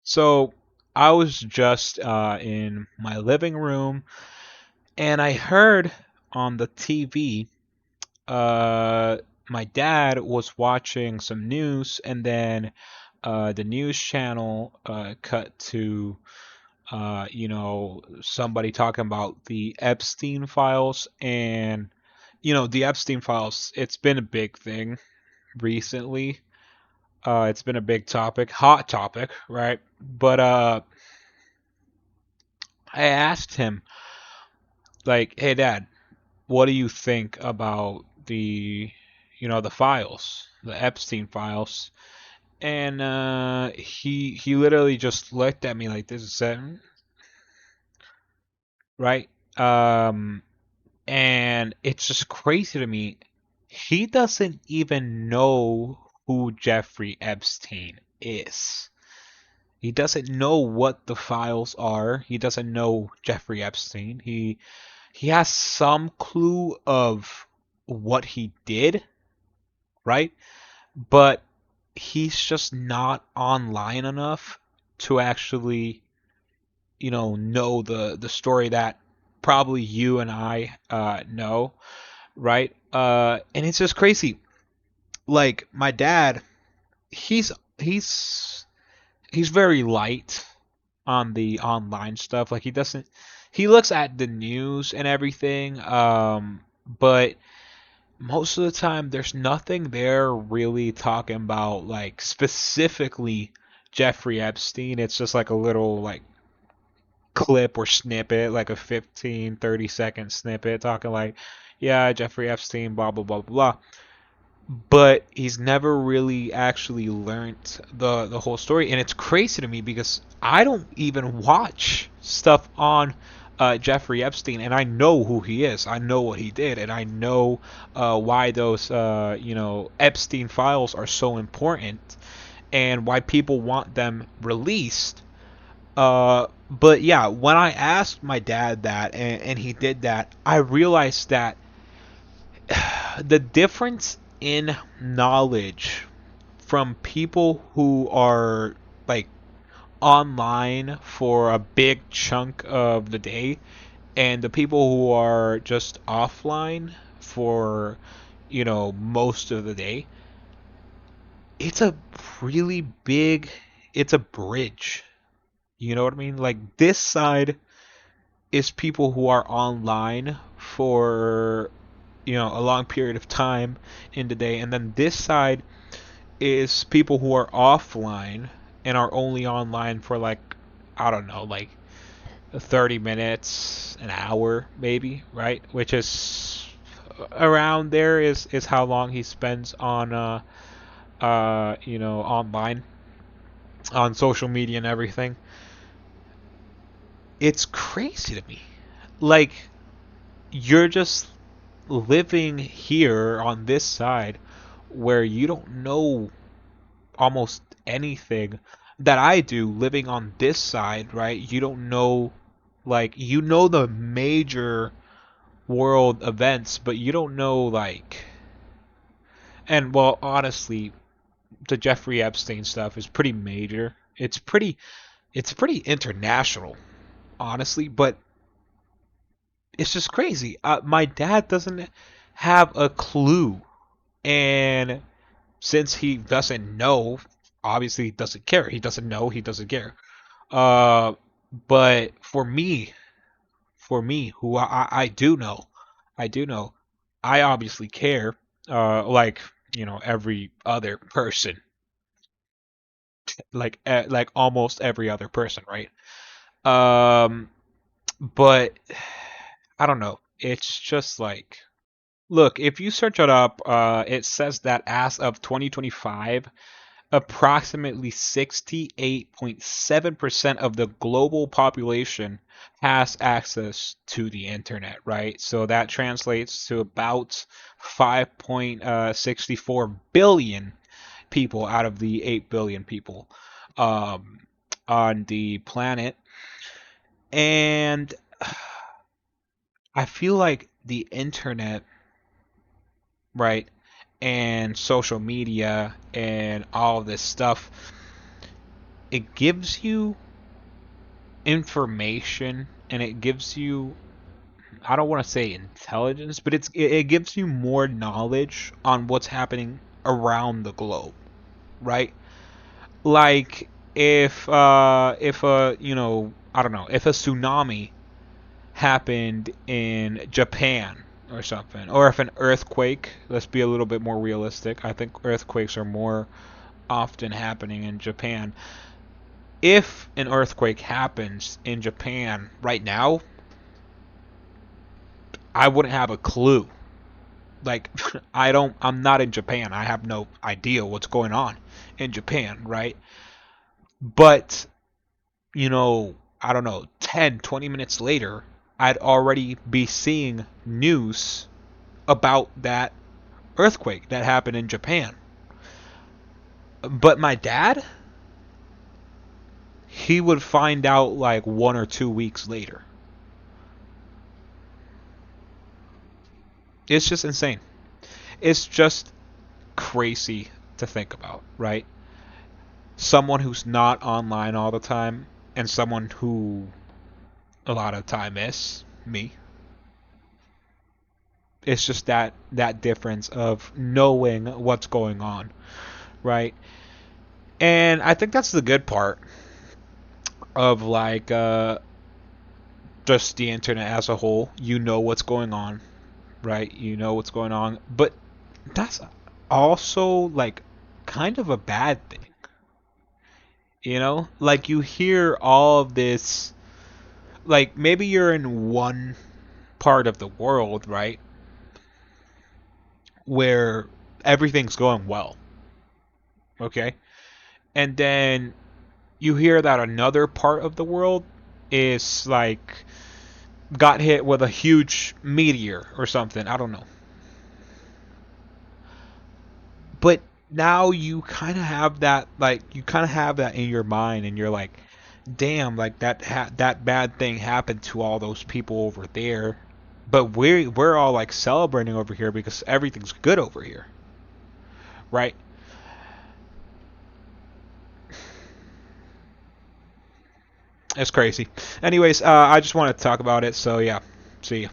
So I was just in my living room and I heard on the TV, uh, my dad was watching some news, and then the news channel cut to somebody talking about the Epstein files. And the Epstein files, it's been a big thing recently. It's been a big topic, hot topic, right? But I asked him, like, hey dad, what do you think about the files, the Epstein files? And he literally just looked at me like this and said, right? Um, and it's just crazy to me. He doesn't even know who Jeffrey Epstein is. He doesn't know what the files are. He doesn't know Jeffrey Epstein. He has some clue of what he did, right? But he's just not online enough to actually, know the story that probably you and I know, right? And it's just crazy. Like my dad, he's he's he's very light on the online stuff. Like he looks at the news and everything, but most of the time there's nothing there really talking about like specifically Jeffrey Epstein. It's just like a little like clip or snippet, like a 15-30 second snippet talking like, yeah, Jeffrey Epstein, blah blah blah blah. But he's never really actually learned the whole story, and it's crazy to me because I don't even watch stuff on Jeffrey Epstein, and I know who he is. I know what he did, and I know why those Epstein files are so important, and why people want them released. But yeah, when I asked my dad that, and he did that, I realized that the difference in knowledge from people who are like online for a big chunk of the day and the people who are just offline for most of the day, it's a really big, it's a bridge. You know what I mean? Like this side is people who are online for a long period of time in the day, and then this side is people who are offline and are only online for like, I don't know, like 30 minutes, an hour maybe, right? Which is around there is how long he spends on online on social media and everything. It's crazy to me. Like you're just living here on this side where you don't know almost anything that I do living on this side, right? You don't know, like, you know the major world events, but you don't know, like, and well, honestly, the Jeffrey Epstein stuff is pretty major. It's pretty international, honestly, but it's just crazy. My dad doesn't have a clue, and since he doesn't know, obviously he doesn't care. He doesn't know, he doesn't care. Uh, but for me, who I do know, I do know, I obviously care. Like every other person, like almost every other person, right? Um, but I don't know. It's just like, look, if you search it up, it says that as of 2025, approximately 68.7% of the global population has access to the internet, right? So that translates to about 5.64 billion people out of the 8 billion people um, on the planet. And I feel like the internet, right, and social media and all of this stuff, it gives you information and it gives you, I don't want to say intelligence, but it gives you more knowledge on what's happening around the globe, right? Like if a I don't know, if a tsunami happened in Japan or something, or if an earthquake, let's be a little bit more realistic. I think earthquakes are more often happening in Japan. If an earthquake happens in Japan right now, I wouldn't have a clue. Like I'm not in Japan. I have no idea what's going on in Japan, right? But, I don't know, 10, 20 minutes later, I'd already be seeing news about that earthquake that happened in Japan. But my dad, he would find out like 1 or 2 weeks later. It's just insane. It's just crazy to think about, right? Someone who's not online all the time and someone who a lot of time is me. It's just that difference of knowing what's going on, right? And I think that's the good part of like just the internet as a whole. You know what's going on, right? You know what's going on, but that's also like kind of a bad thing. Like you hear all of this, like maybe you're in one part of the world, right, where everything's going well, okay? And then you hear that another part of the world is like got hit with a huge meteor or something. I don't know. But now you kind of have that, like you kind of have that in your mind, and you're like, damn, like that bad thing happened to all those people over there. But we're all like celebrating over here because everything's good over here, right? It's crazy. Anyways, I just want to talk about it. So yeah, see you.